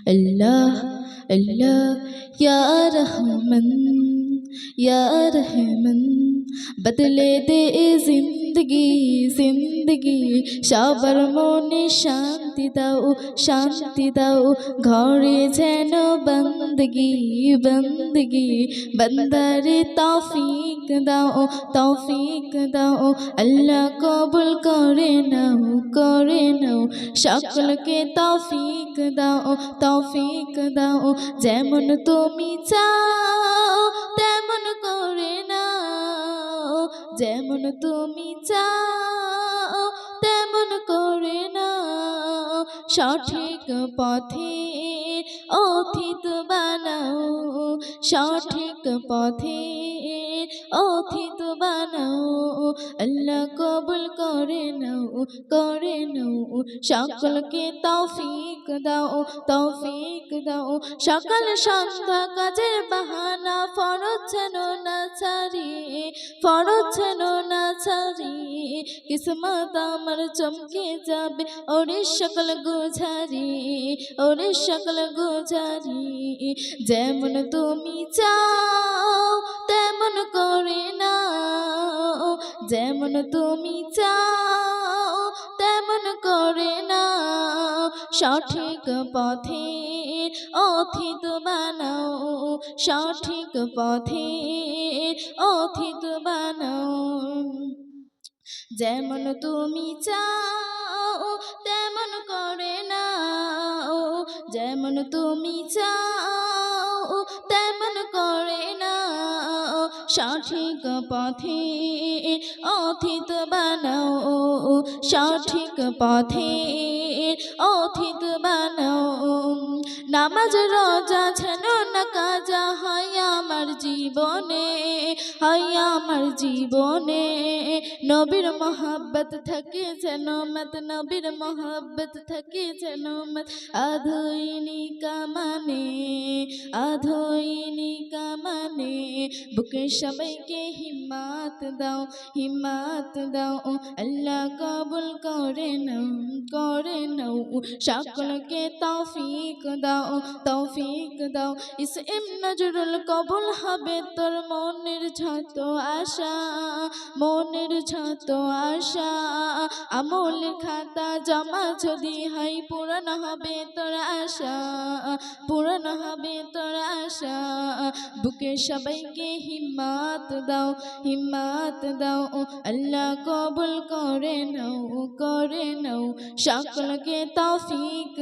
अल्लाह अल्लाह या रहमन या रहमन बदले दे जिंदगी जिंदगी সবার মনে শান্তি দাও ঘরে যেন বন্দগি বন্দগি বন্দারে তৌফিক দাও আল্লাহ কবুল করে নাও সকলকে তৌফিক দাও যেমন তুমি চাও তেমন করে নাও যেমন তুমি চাও তেমন করে নাও সঠিক পথে অথিত বানাও সঠিক পথে অথিত বানাও আল্লাহ কবুল করে নাও সকলকে তৌফিক দাও সকাল সন্ধ্যা কাজের বাহানা ফরজ যেন না ছাড়ি কিসমত আমার চমকে যাবে ওরে সকল গোঝারি যেমন তুমি চাও তেমন করে নাও যেমন তুমি চাও তেমন করে নাও সঠিক পথে অথিত বানাও সঠিক পথে অথিত বানাও যেমন তুমি চাও তেমন করে নাও যেমন তুমি চাও তেমন করে নাও সঠিক পথে অথিত বানাও সঠিক পথে অথিত বানাও নামাজ রোজা যেন না কাজা হয় আমার জীবনে নবীর মোহাব্বত থাকে যেন মত নবীর মোহাব্বত থাকে যেন মত আধোইনি কামানে বুকে সবাইকে হিম্মত দাও আল্লাহ কবুল করে নাও সকলকে তৌফিক দাও ইসম নজরুল কবুল হবে তোর মনের যত আশা আমল খাতা জমা যদি হয় পূরণ হবে তোর আশা বুকে সবাইকে হিম্মত দাও আল্লাহ কবুল করে নাও সকলকে তৌফিক